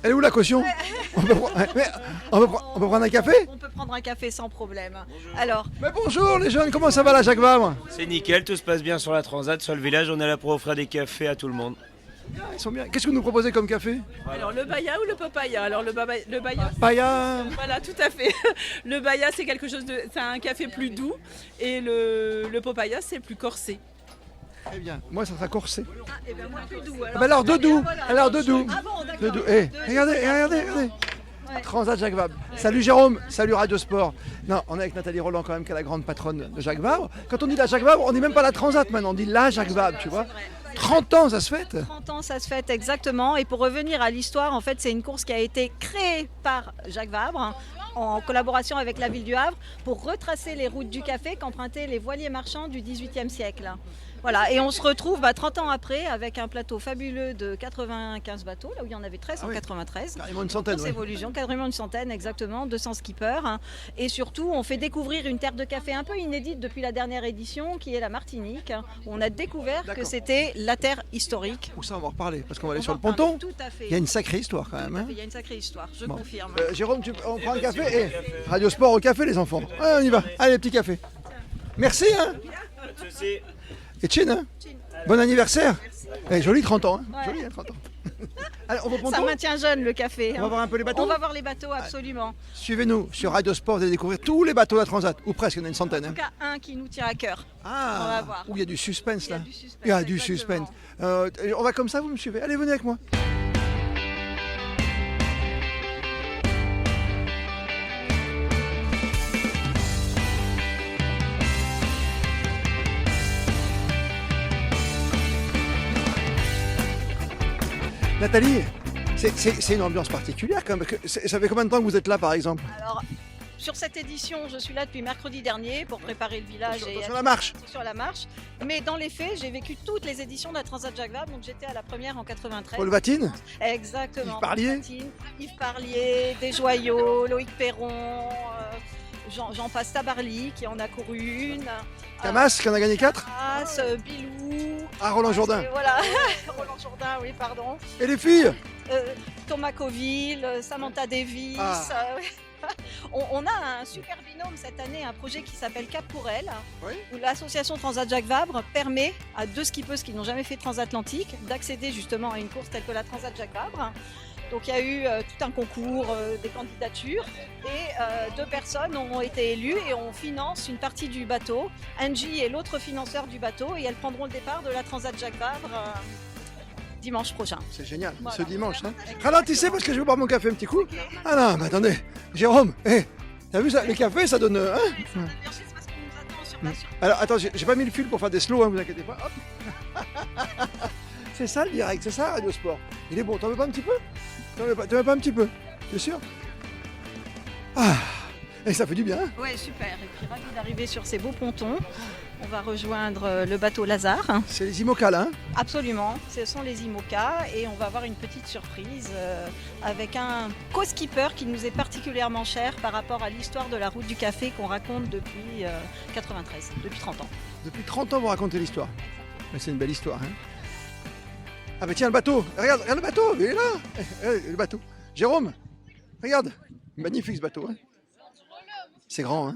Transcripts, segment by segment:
Elle est où la caution? On peut, on peut prendre un café? On peut prendre un café sans problème. Alors, Mais bonjour les jeunes, comment ça va la Jacques Vabre? C'est nickel, tout se passe bien sur la Transat, sur le village, on est là pour offrir des cafés à tout le monde. Ils sont bien. Qu'est-ce que vous nous proposez comme café? Alors le baya ou le papaya? Alors le baya, Paya. voilà, tout à fait. Le baya c'est quelque chose de, c'est un café plus doux et le papaya c'est plus corsé. Très bien, moi ça sera corsé. et ben moi plus doux. Ah bah alors de doux, voilà. alors de doux. Ah bon, d'accord. De doux. Eh, regardez. Ouais. Transat Jacques Vabre. Salut Jérôme, salut Radio Sport. Non, on est avec Nathalie Roland quand même, qui est la grande patronne de Jacques Vabre. Quand on dit la Jacques Vabre, on dit même pas la Transat maintenant, on dit la Jacques Vabre, tu vois. 30 ans, ça se fête. 30 ans, ça se fête exactement. Et pour revenir à l'histoire, en fait, c'est une course qui a été créée par Jacques Vabre en collaboration avec la ville du Havre pour retracer les routes du café qu'empruntaient les voiliers marchands du XVIIIe siècle. Voilà, et on se retrouve 30 ans après avec un plateau fabuleux de 95 bateaux, là où il y en avait 13 Ah en oui. 93. Carrément une centaine. Grosse Ouais. évolution, quasiment une centaine exactement, 200 skippers. Et surtout, on fait découvrir une terre de café un peu inédite depuis la dernière édition, qui est la Martinique, où on a découvert que D'accord. c'était la terre historique. Où ça, on va en reparler, parce qu'on va aller On sur va le en parler. ponton. Tout à fait. Il y a une sacrée histoire quand même. Hein. Il y a une sacrée histoire, je Bon. confirme. Jérôme, on prend un café et Radio Sport au café les enfants. Ouais, on y va. Allez, petit café. Merci hein. Et Chin, hein. Bon anniversaire. Joli 30 ans. Hein. Ouais. Joli, hein, 30 ans. Allez, on va au ponton. Ça maintient jeune le café. On va voir un peu les bateaux. On va voir les bateaux, absolument. Suivez-nous sur Radio Sport, vous allez découvrir tous les bateaux de la Transat, ou presque, il y en a une centaine. En Hein. tout cas, un qui nous tient à cœur. Ah, on va voir. où il y a du suspense Il y a là. du suspense, Il y a du exactement. suspense. On va comme ça, vous me suivez. Allez, venez avec moi. Nathalie, c'est une ambiance particulière quand même. Ça fait combien de temps que vous êtes là par exemple? Alors, sur cette édition, je suis là depuis mercredi dernier pour préparer le village et Sur la marche. sur la marche. Mais dans les faits, j'ai vécu toutes les éditions de la Transat Jacques Vabre. Donc j'étais à la première en 93. Paul Vatine. Exactement. Yves Parlier. Martine, Yves Parlier, Desjoyaux, Loïc Perron, Jean passe Tabarly qui en a couru une. Camas qui en a gagné 4. Camas, Bilou. Ah, Roland Jourdain. Voilà, Roland Jourdain, oui, pardon. Et les filles. Thomas Coville, Samantha Davis. Ah. On a un super binôme cette année, un projet qui s'appelle Cap pour elle, Oui. où l'association Transat Jacques Vabre permet à deux skippeuses qui n'ont jamais fait transatlantique d'accéder justement à une course telle que la Transat Jacques Vabre. Donc il y a eu tout un concours, des candidatures et deux personnes ont été élues et on finance une partie du bateau. Angie est l'autre financeur du bateau et elles prendront le départ de la Transat Jacques Vabre dimanche prochain. C'est génial, Voilà. ce dimanche. Hein. Ralentissez parce que je vais boire mon café un petit coup. Ah non, mais attendez, Jérôme, t'as vu ça? Les cafés, ça donne. Hein. Alors attends, j'ai pas mis le fil pour faire des slows, hein, vous inquiétez pas. Hop. C'est ça le direct, c'est ça Radio Sport. Il est bon, t'en veux pas un petit peu? T'en veux pas un petit peu? T'es sûr? Ah, et ça fait du bien. Hein. Ouais, super. Et puis ravi d'arriver sur ces beaux pontons. On va rejoindre le bateau Lazare. C'est les IMOCA là. Hein. Absolument, ce sont les IMOCA et on va avoir une petite surprise avec un co-skipper qui nous est particulièrement cher par rapport à l'histoire de la route du café qu'on raconte depuis 93, depuis 30 ans. Depuis 30 ans, vous racontez l'histoire. Mais c'est une belle histoire. Hein. Ah mais tiens, le bateau. Regarde le bateau, il est là. Le bateau. Jérôme, regarde. Magnifique ce bateau. Hein. C'est grand. Hein.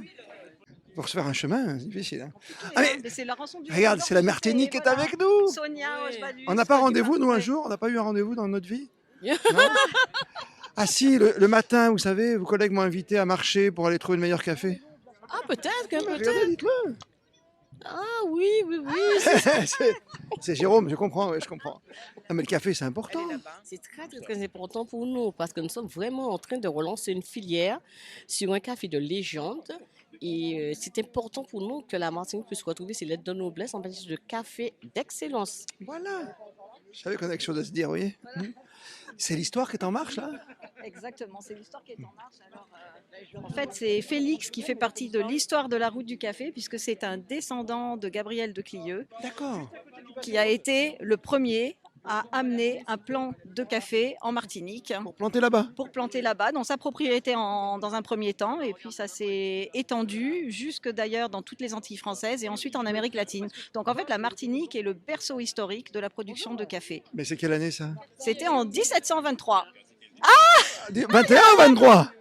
Pour se faire un chemin, c'est difficile. Hein. Ah, mais c'est la rançon du regarde, c'est la Martinique qui est avec nous. Sonia, Osvalus, On n'a pas rendez-vous, nous, un ouais. jour? On n'a pas eu un rendez-vous dans notre vie? Non. Ah si, le matin, vous savez, vos collègues m'ont invité à marcher pour aller trouver le meilleur café. Ah peut-être, Regardez, peut-être. dites-le. Ah oui. C'est Jérôme, je comprends, ouais, je comprends. Ah, mais le café, c'est important. C'est très important pour nous parce que nous sommes vraiment en train de relancer une filière sur un café de légende. Et c'est important pour nous que la Martinique puisse retrouver ses lettres de noblesse en matière de café d'excellence. Voilà. Je savais qu'on avait quelque chose à se dire, vous voyez. C'est l'histoire qui est en marche, là. Exactement, c'est l'histoire qui est en marche. Alors, en fait, c'est Félix qui fait partie de l'histoire de la route du café, puisque c'est un descendant de Gabriel de Clieux, D'accord. qui a été le premier à amener un plant de café en Martinique Pour planter là-bas. pour planter là-bas, dans sa propriété dans un premier temps, et puis ça s'est étendu jusque d'ailleurs dans toutes les Antilles françaises et ensuite en Amérique latine. Donc en fait, la Martinique est le berceau historique de la production de café. Mais c'est quelle année, ça? C'était en 1723. 21 ou 23?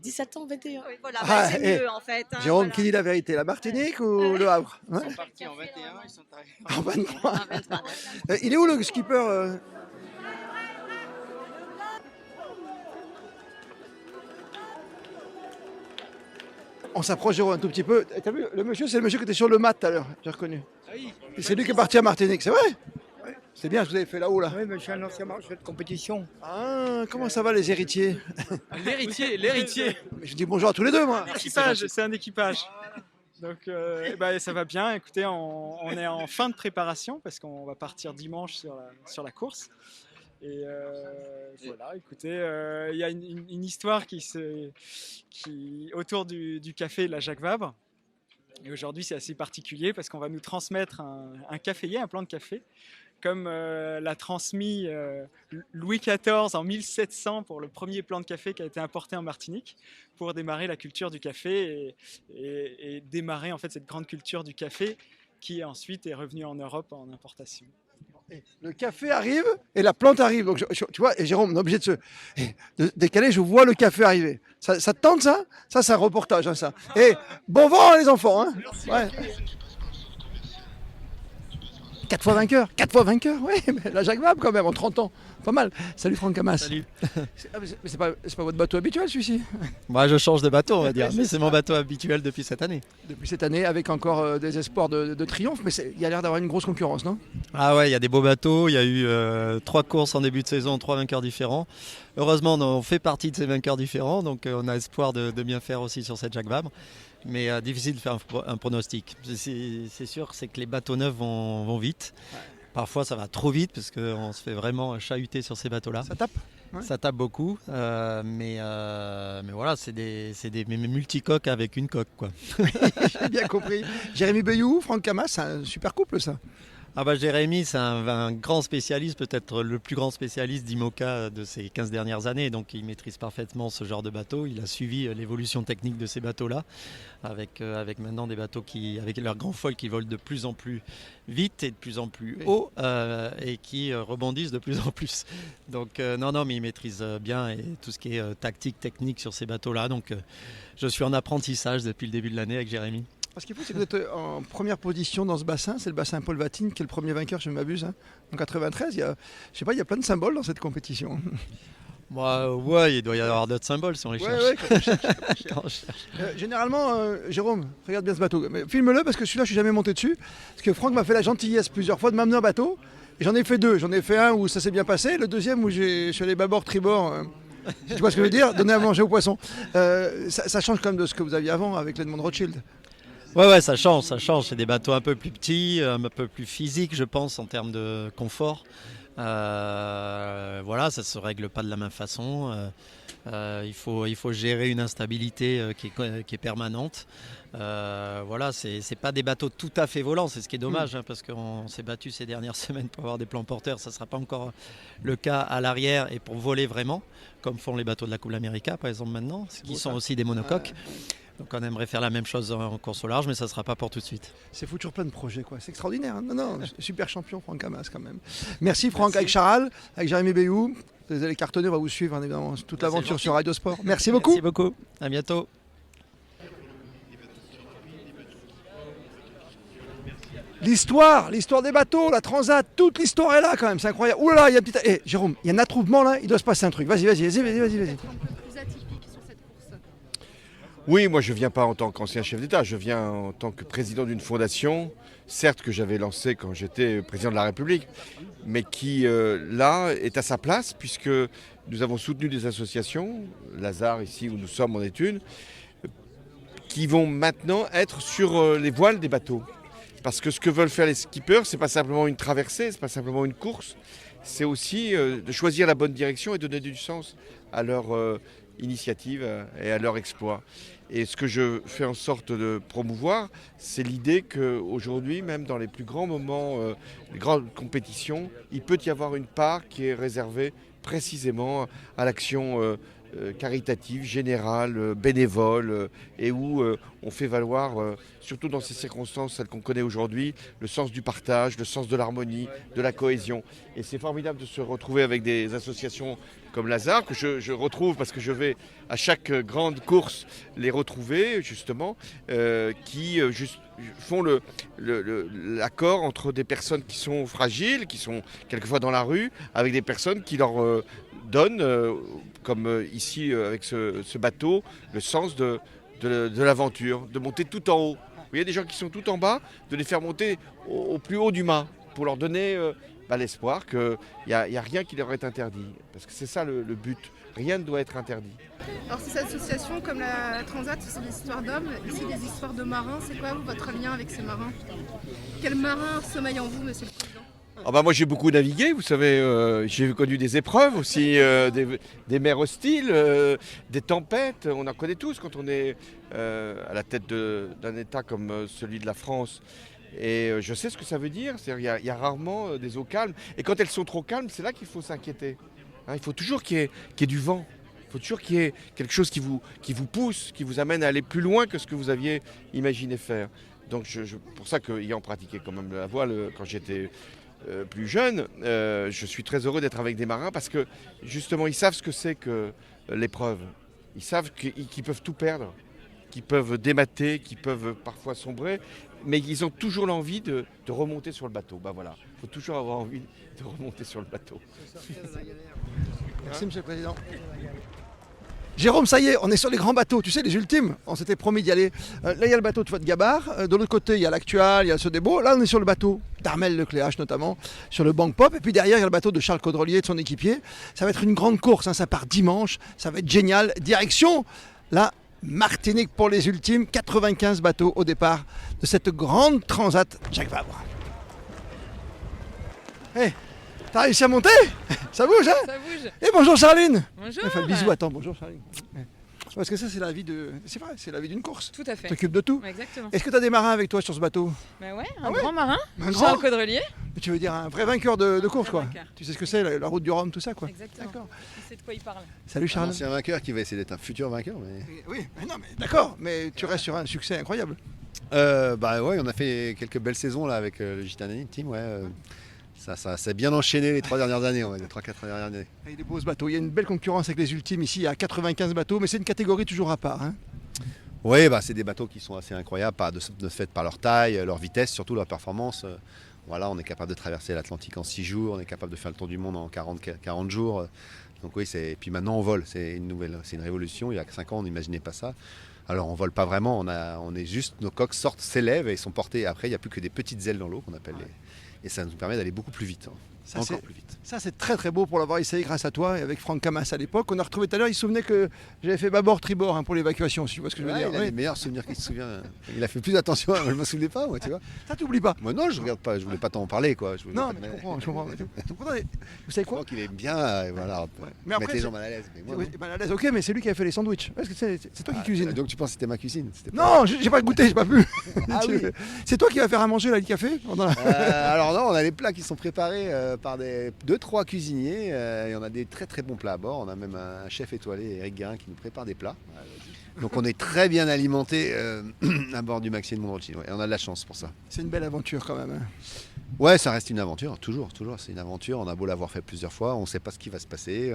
17 ans, 21. Oui, voilà, Ah, c'est et mieux en fait. Hein, Jérôme, voilà. qui dit la vérité, la Martinique ou le Havre, hein? Ils sont partis en 21, ils sont arrivés En 23. Ah, 23. Il est où le skipper On s'approche, Jérôme, un tout petit peu. T'as vu, le monsieur, c'est le monsieur qui était sur le mat tout à l'heure, j'ai reconnu. Ah oui, Et c'est lui qui est parti à Martinique, c'est vrai? C'est bien ce que vous avez fait là-haut, là. oui, mais je suis un ancien marcheur de compétition. Ah, comment ça va les héritiers? L'héritier. Je dis bonjour à tous les deux, moi. Équipage, c'est un équipage. Donc ça va bien. Écoutez, on est en fin de préparation parce qu'on va partir dimanche sur la course. Et voilà, écoutez, il y a une histoire qui autour du café La Jacques Vabre. Et aujourd'hui, c'est assez particulier parce qu'on va nous transmettre un caféier, un plan de café, comme l'a transmis Louis XIV en 1700 pour le premier plan de café qui a été importé en Martinique pour démarrer la culture du café et démarrer en fait cette grande culture du café qui ensuite est revenue en Europe en importation. Le café arrive et la plante arrive. Donc, tu vois, et Jérôme, on est obligé de décaler. Je vois le café arriver. Ça te tente, ça? Ça, c'est un reportage, hein, ça. Et bon vent, les enfants. Hein. Ouais. 4 fois vainqueur, oui, mais la Jacques Vabre quand même, en 30 ans, pas mal. Salut Franck Hamas. Salut. Mais c'est pas votre bateau habituel celui-ci? Moi, je change de bateau, on va dire, mais c'est mon bateau habituel depuis cette année. Depuis cette année, avec encore des espoirs de triomphe, mais il y a l'air d'avoir une grosse concurrence, non? Ah ouais, il y a des beaux bateaux, il y a eu 3 courses en début de saison, 3 vainqueurs différents. Heureusement, on fait partie de ces vainqueurs différents, donc on a espoir de bien faire aussi sur cette Jacques Vabre. Mais difficile de faire un pronostic. C'est sûr, c'est que les bateaux neufs vont vite. Ouais. Parfois, ça va trop vite parce qu'on se fait vraiment chahuter sur ces bateaux-là. Ça tape? Ouais. Ça tape beaucoup. Mais voilà, c'est des multicoques avec une coque, quoi. J'ai bien compris. Jérémy Bayou, Franck Hamas, c'est un super couple, ça. Ah bah Jérémy, c'est un grand spécialiste, peut-être le plus grand spécialiste d'IMOCA de ces 15 dernières années. Donc il maîtrise parfaitement ce genre de bateau. Il a suivi l'évolution technique de ces bateaux-là, avec maintenant des bateaux avec leurs grands foils qui volent de plus en plus vite et de plus en plus haut et qui rebondissent de plus en plus. Donc non, mais il maîtrise bien et tout ce qui est tactique, technique sur ces bateaux-là. Donc je suis en apprentissage depuis le début de l'année avec Jérémy. Ce qu'il faut, c'est que vous êtes en première position dans ce bassin. C'est le bassin Paul Vatine qui est le premier vainqueur, je ne m'abuse. Hein. En 93, il y a plein de symboles dans cette compétition. Ouais, il doit y avoir d'autres symboles si on les cherche. Ouais, généralement, Jérôme, regarde bien ce bateau. Mais filme-le parce que celui-là, je ne suis jamais monté dessus. Parce que Franck m'a fait la gentillesse plusieurs fois de m'amener un bateau. Et j'en ai fait 2. J'en ai fait un où ça s'est bien passé. Le deuxième où je suis allé bâbord, tribord. Si tu vois ce que je veux dire, donner à manger aux poissons. Ça change quand même de ce que vous aviez avant avec l'Edmond Rothschild. Ouais, ça change. C'est des bateaux un peu plus petits, un peu plus physiques, je pense, en termes de confort. Voilà, ça se règle pas de la même façon. Il faut gérer une instabilité qui est permanente. Voilà, c'est pas des bateaux tout à fait volants, c'est ce qui est dommage, hein, parce qu'on s'est battu ces dernières semaines pour avoir des plans porteurs. Ça sera pas encore le cas à l'arrière et pour voler vraiment, comme font les bateaux de la Coupe América, par exemple maintenant, qui sont aussi des monocoques. Donc on aimerait faire la même chose en course au large, mais ça ne sera pas pour tout de suite. C'est fou, toujours plein de projets, quoi. C'est extraordinaire. Hein. Non, super champion, Franck Hamas, quand même. Merci Franck, avec Charal, avec Jérémy Bayou. Vous allez cartonner, on va vous suivre, hein, évidemment, toute l'aventure sur Radio Sport. Merci beaucoup. Merci beaucoup. À bientôt. L'histoire des bateaux, la transat, toute l'histoire est là, quand même. C'est incroyable. Ouh là là, il y a un petit... Jérôme, il y a un attroupement, là. Il doit se passer un truc. Vas-y. Oui, moi je ne viens pas en tant qu'ancien chef d'État, je viens en tant que président d'une fondation, certes que j'avais lancée quand j'étais président de la République, mais qui là est à sa place puisque nous avons soutenu des associations, Lazare ici où nous sommes en est une, qui vont maintenant être sur les voiles des bateaux. Parce que ce que veulent faire les skippers, ce n'est pas simplement une traversée, ce n'est pas simplement une course, c'est aussi de choisir la bonne direction et donner du sens à leur initiative et à leur exploit. Et ce que je fais en sorte de promouvoir, c'est l'idée qu'aujourd'hui, même dans les plus grands moments, les grandes compétitions, il peut y avoir une part qui est réservée précisément à l'action caritative, générale, bénévole, et où on fait valoir, surtout dans ces circonstances, celles qu'on connaît aujourd'hui, le sens du partage, le sens de l'harmonie, de la cohésion. Et c'est formidable de se retrouver avec des associations comme Lazare, que je retrouve parce que je vais à chaque grande course les retrouver, justement, qui font l'accord entre des personnes qui sont fragiles, qui sont quelquefois dans la rue, avec des personnes qui leur donnent, comme ici avec ce bateau, le sens de l'aventure, de monter tout en haut. Il y a des gens qui sont tout en bas, de les faire monter au plus haut du mât, pour leur donner l'espoir qu'il n'y a rien qui leur est interdit. Parce que c'est ça le but, rien ne doit être interdit. Alors ces associations comme la Transat, c'est des histoires d'hommes, ici des histoires de marins. C'est quoi votre lien avec ces marins? Quel marin sommeille en vous, monsieur le Président? Moi j'ai beaucoup navigué, vous savez, j'ai connu des épreuves aussi, des mers hostiles, des tempêtes, on en connaît tous quand on est à la tête d'un État comme celui de la France. Et je sais ce que ça veut dire, c'est-à-dire il y a rarement des eaux calmes. Et quand elles sont trop calmes, c'est là qu'il faut s'inquiéter. Il faut toujours qu'il y ait du vent, il faut toujours qu'il y ait quelque chose qui vous pousse, qui vous amène à aller plus loin que ce que vous aviez imaginé faire. Donc pour ça qu'ayant pratiqué quand même la voile quand j'étais plus jeune, je suis très heureux d'être avec des marins parce que justement ils savent ce que c'est que l'épreuve. Ils savent qu'ils peuvent tout perdre, qu'ils peuvent démater, qu'ils peuvent parfois sombrer, mais ils ont toujours l'envie de remonter sur le bateau. Voilà, il faut toujours avoir envie de remonter sur le bateau. Merci, monsieur le Président. Jérôme, ça y est, on est sur les grands bateaux, tu sais, les ultimes. On s'était promis d'y aller. Là, il y a le bateau de Fouad Gabar. De l'autre côté, il y a l'Actual, il y a le Sodebo. Là, on est sur le bateau d'Armel Lecléache, notamment, sur le Bank Pop. Et puis derrière, il y a le bateau de Charles Caudrelier et de son équipier. Ça va être une grande course, ça part dimanche. Ça va être génial. Direction la Martinique pour les ultimes. 95 bateaux au départ de cette grande transat Jacques Vabre. Hey, t'as réussi à monter? Ça bouge, hein? Ça bouge. Et bonjour Charline. Bonjour. Fais le bisou, attends, bonjour Charline. Parce que ça, c'est la vie c'est vrai, c'est la vie d'une course. Tout à fait. Tu t'occupes de tout. Exactement. Est-ce que tu as des marins avec toi sur ce bateau? Bah ouais, un grand marin, un Charles grand Caudrelier. Tu veux dire un vrai vainqueur de course, quoi. Vainqueur. Tu sais ce que c'est, la route du Rhum, tout ça, quoi. Exactement. D'accord. Il sait de quoi il parle. Salut Charles. C'est un vainqueur qui va essayer d'être un futur vainqueur. Mais... Oui, mais non, mais d'accord, mais tu restes sur un succès incroyable. Ouais, on a fait quelques belles saisons là avec le Gitana Team, ouais. Ça s'est bien enchaîné les 3 dernières années, les 3-4 dernières années. Il y a des beaux bateaux, il y a une belle concurrence avec les ultimes ici, il y a 95 bateaux, mais c'est une catégorie toujours à part. Hein. Oui, c'est des bateaux qui sont assez incroyables, de fait par leur taille, leur vitesse, surtout leur performance. Voilà, on est capable de traverser l'Atlantique en 6 jours, on est capable de faire le tour du monde en 40 jours. Donc oui, puis maintenant on vole, c'est une révolution. Il y a 5 ans, on n'imaginait pas ça. Alors on vole pas vraiment, on est juste, nos coques s'élèvent et sont portées. Après, il n'y a plus que des petites ailes dans l'eau qu'on appelle et ça nous permet d'aller beaucoup plus vite. Encore plus vite. Ça, c'est très très beau pour l'avoir essayé grâce à toi et avec Franck Camas à l'époque. On a retrouvé tout à l'heure, il se souvenait que j'avais fait bâbord-tribord pour l'évacuation, si tu vois ce que je veux dire. Il a les meilleurs souvenirs qu'il se souvient. Il a fait plus attention, je ne me souvenais pas, moi, tu vois. Ça t'oublie pas? Moi non, je regarde pas, je voulais pas t'en parler, quoi. Non, mais je comprends. Vous savez quoi? Je crois qu'il est bien, voilà, mais après, mettre les gens mal à l'aise. Mais moi, mal à l'aise, ok, mais c'est lui qui a fait les sandwichs. Parce que c'est toi qui cuisine. Donc tu penses que c'était ma cuisine? Non, j'ai pas goûté, j'ai pas pu. Ah oui. C'est toi qui vas faire à manger là, le café Alors non, on a les plats qui sont préparés par 2-3 cuisiniers et on a des très très bons plats à bord. On a même un chef étoilé, Eric Guérin, qui nous prépare des plats. Donc on est très bien alimenté à bord du Maxi de Montrochil. Ouais, et on a de la chance pour ça. C'est une belle aventure quand même. Hein. Ouais, ça reste une aventure, toujours, c'est une aventure. On a beau l'avoir fait plusieurs fois, on ne sait pas ce qui va se passer,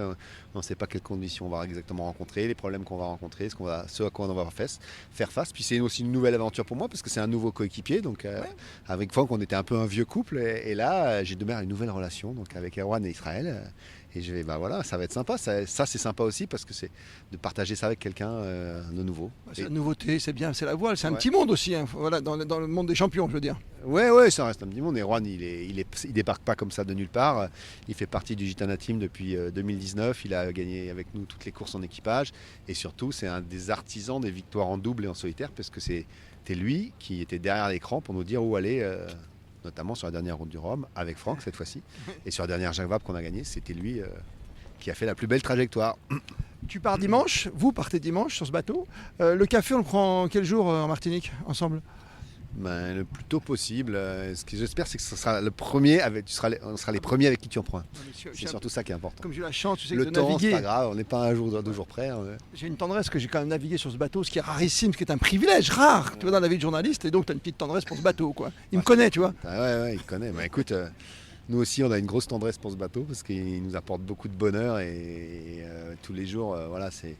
on ne sait pas quelles conditions on va exactement rencontrer, les problèmes qu'on va rencontrer, ce à quoi on va faire face. Puis c'est aussi une nouvelle aventure pour moi parce que c'est un nouveau coéquipier. Donc avec Franck, on était un peu un vieux couple et là, j'ai démarré une nouvelle relation donc avec Erwan et Israël. Et je vais, voilà, ça va être sympa. Ça c'est sympa aussi parce que c'est de partager ça avec quelqu'un de nouveau. C'est la nouveauté, c'est bien, c'est la voile, c'est un petit monde aussi. Hein, voilà, dans le monde des champions, je veux dire. Ouais, ça reste un petit monde. Erwan, il débarque pas comme ça de nulle part. Il fait partie du Gitana Team depuis 2019. Il a gagné avec nous toutes les courses en équipage. Et surtout, c'est un des artisans des victoires en double et en solitaire parce que c'était lui qui était derrière l'écran pour nous dire où aller. Notamment sur la dernière route du Rhum, avec Franck cette fois-ci. Et sur la dernière Jacques Vabre qu'on a gagnée, c'était lui qui a fait la plus belle trajectoire. Tu pars dimanche, vous partez dimanche sur ce bateau. Le café, on le prend quel jour en Martinique, ensemble? Le plus tôt possible. Ce que j'espère, c'est que ce sera le premier on sera les premiers avec qui tu en prends. C'est surtout ça qui est important. Comme j'ai eu la chance, tu sais, Le de temps, naviguer. c'est pas grave, on n'est pas un jour, 2 jours près. J'ai une tendresse que j'ai quand même navigué sur ce bateau, ce qui est rarissime, ce qui est un privilège rare, tu vois, dans la vie de journaliste, et donc tu as une petite tendresse pour ce bateau, quoi. Il me connaît, tu vois. Ouais, il connaît. Mais écoute, nous aussi, on a une grosse tendresse pour ce bateau parce qu'il nous apporte beaucoup de bonheur et tous les jours, voilà, c'est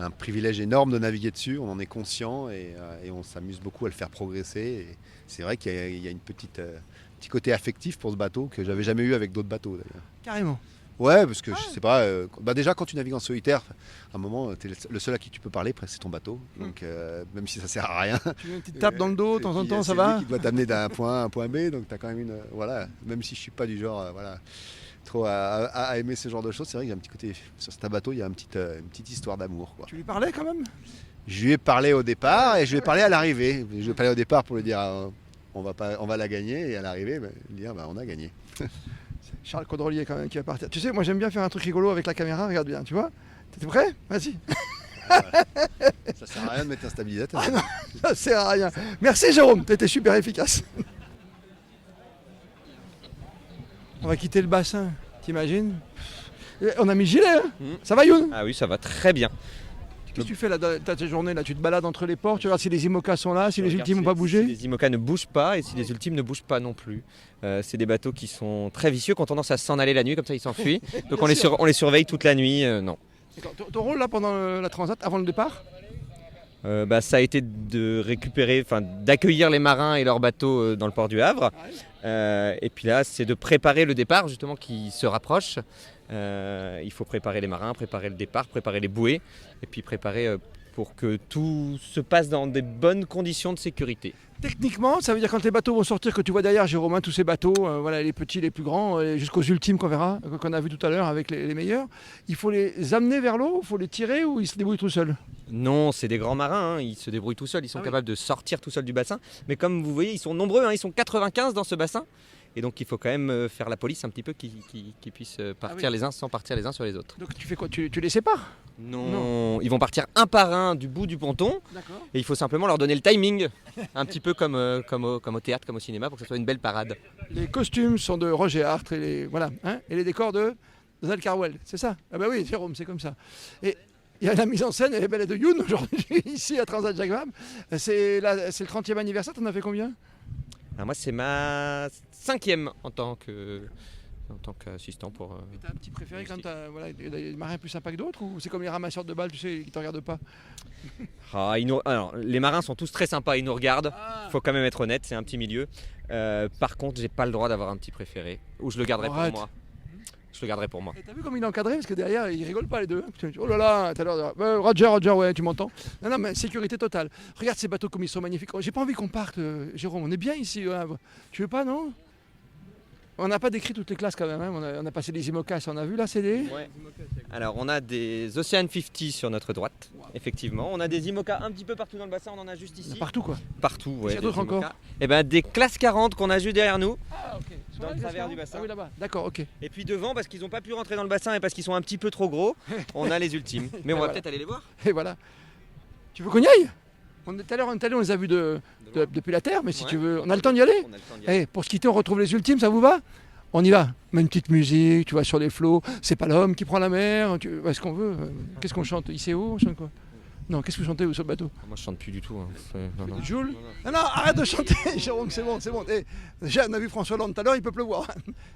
un privilège énorme de naviguer dessus. On en est conscient et on s'amuse beaucoup à le faire progresser. Et c'est vrai qu'il y a une petit côté affectif pour ce bateau que j'avais jamais eu avec d'autres bateaux d'ailleurs. Carrément. Ouais, parce que je sais pas, déjà quand tu navigues en solitaire, à un moment, tu es le seul à qui tu peux parler, c'est ton bateau. Donc même si ça sert à rien. Tu veux une petite tape dans le dos de temps en temps, ça c'est va lui qui doit t'amener d'un point A à un point B, donc tu as quand même voilà, même si je suis pas du genre, trop à aimer ce genre de choses, c'est vrai qu'il y a un petit côté, sur ce bateau, il y a une petite histoire d'amour, quoi. Tu lui parlais quand même? Je lui ai parlé au départ et je lui ai parlé à l'arrivée. Je lui ai parlé au départ pour lui dire, on va la gagner, et à l'arrivée, lui dire, on a gagné. Charles Caudrelier quand même qui va partir. Tu sais, moi j'aime bien faire un truc rigolo avec la caméra, regarde bien, tu vois. T'es prêt? Vas-y. Ça sert à rien de mettre un stabilisateur. Ah non, ça sert à rien. Merci Jérôme, t'étais super efficace. On va quitter le bassin, t'imagines? On a mis le gilet, hein? Ça va Youn? Ah oui, ça va très bien. Qu'est-ce que tu fais là, ta journée là? Tu te balades entre les ports, tu regardes si les IMOCA sont là, si les ultimes n'ont pas bougé? Si les IMOCA ne bougent pas et si les ultimes ne bougent pas non plus. C'est des bateaux qui sont très vicieux, qui ont tendance à s'en aller la nuit, comme ça ils s'enfuient. Donc on les surveille toute la nuit, non. Ton rôle là pendant la transat, avant le départ? Ça a été de récupérer, d'accueillir les marins et leurs bateaux dans le port du Havre. Et puis là, c'est de préparer le départ justement qui se rapproche. Il faut préparer les marins, préparer le départ, préparer les bouées et puis préparer pour que tout se passe dans des bonnes conditions de sécurité. Techniquement, ça veut dire quand les bateaux vont sortir, que tu vois derrière Jérôme, tous ces bateaux, voilà, les petits, les plus grands, jusqu'aux ultimes qu'on verra, qu'on a vu tout à l'heure avec les meilleurs, il faut les amener vers l'eau, il faut les tirer ou ils se débrouillent tout seuls? Non, c'est des grands marins, hein, ils se débrouillent tout seuls, ils sont capables de sortir tout seuls du bassin. Mais comme vous voyez, ils sont nombreux, hein, ils sont 95 dans ce bassin. Et donc il faut quand même faire la police un petit peu qui puissent partir les uns sans partir les uns sur les autres. Donc tu fais quoi? Tu les sépares? Non, ils vont partir un par un du bout du ponton. D'accord. Et il faut simplement leur donner le timing, un petit peu comme au théâtre, comme au cinéma, pour que ce soit une belle parade. Les costumes sont de Roger Hart et les décors de Donald Carwell, c'est ça? Ah bah oui, Jérôme, c'est comme ça. Et il y a la mise en scène, elle est belle de Youn aujourd'hui, ici à Transat Jacques Vabre. C'est le 30e anniversaire, t'en as fait combien? Alors moi c'est ma 5e en tant qu'assistant pour... Et t'as un petit préféré quand t'as des marins plus sympas que d'autres, ou c'est comme les ramasseurs de balles, tu sais, qui te regardent pas? Alors, les marins sont tous très sympas, ils nous regardent, faut quand même être honnête, c'est un petit milieu. Par contre, j'ai pas le droit d'avoir un petit préféré, ou je le garderai pour moi. Je le garderai pour moi. Et t'as vu comme il est encadré? Parce que derrière, ils rigolent pas les deux. Oh là là, tout à l'heure, Roger, ouais, tu m'entends? Non, mais sécurité totale. Regarde ces bateaux comme ils sont magnifiques. J'ai pas envie qu'on parte, Jérôme. On est bien ici au Havre. Tu veux pas, non? On n'a pas décrit toutes les classes quand même. Hein. On a passé les IMOCA, on a vu là, c'est des... Ouais. Alors, on a des Ocean 50 sur notre droite, effectivement. On a des IMOCA un petit peu partout dans le bassin, on en a juste ici. Partout quoi? Partout, ouais. Il y a d'autres encore? Et des classes 40 qu'on a juste derrière nous. Ah, ok. Dans le travers du bassin. Ah oui, là-bas. D'accord, ok. Et puis devant, parce qu'ils n'ont pas pu rentrer dans le bassin et parce qu'ils sont un petit peu trop gros, on a les ultimes. Mais on va peut-être aller les voir. Et voilà. Tu veux qu'on y aille? Tout à l'heure, on les a vus depuis la terre, mais si tu veux, on a le temps d'y aller. Pour se quitter, on retrouve les ultimes, ça vous va? On y va. Met une petite musique, tu vois, sur les flots. C'est pas l'homme qui prend la mer. Est-ce qu'on veut? Qu'est-ce qu'on chante? ICO? On chante quoi? Non, qu'est-ce que vous chantez vous sur le bateau? Moi je chante plus du tout. Jules? Non, arrête de chanter, Jérôme, c'est bon. Déjà, on a vu François Hollande tout à l'heure, il peut pleuvoir.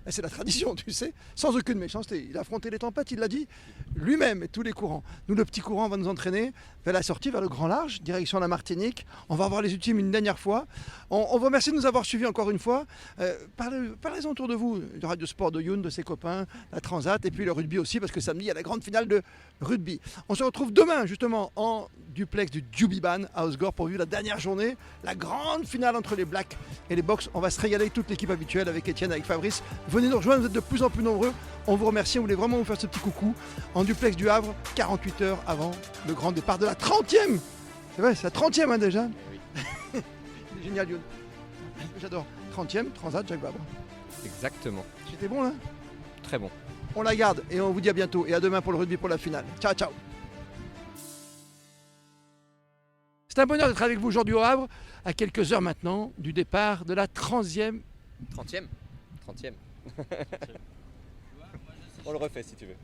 C'est la tradition, tu sais, sans aucune méchanceté. Il a affronté les tempêtes, il l'a dit lui-même et tous les courants. Nous, le petit courant va nous entraîner vers la sortie, vers le grand large, direction la Martinique. On va voir les ultimes une dernière fois. On vous remercie de nous avoir suivis encore une fois. Parlez-en autour de vous, du Radio Sport de Youn, de ses copains, la Transat et puis le rugby aussi, parce que samedi, il y a la grande finale de rugby. On se retrouve demain, justement, en duplex du Djubiban à Osgore pour vivre la dernière journée, la grande finale entre les Blacks et les Box. On va se régaler avec toute l'équipe habituelle, avec Étienne, avec Fabrice. Venez nous rejoindre, vous êtes de plus en plus nombreux. On vous remercie, on voulait vraiment vous faire ce petit coucou en duplex du Havre, 48 heures avant le grand départ de la 30e. C'est vrai, c'est la 30e hein, déjà. C'est génial, Youn. J'adore. 30e, Transat, Jacques Vabre. Exactement. C'était bon là? Très bon. On la garde et on vous dit à bientôt et à demain pour le rugby pour la finale. Ciao, ciao. C'est un bonheur d'être avec vous aujourd'hui au Havre, à quelques heures maintenant du départ de la 30e. 30e. On le refait si tu veux.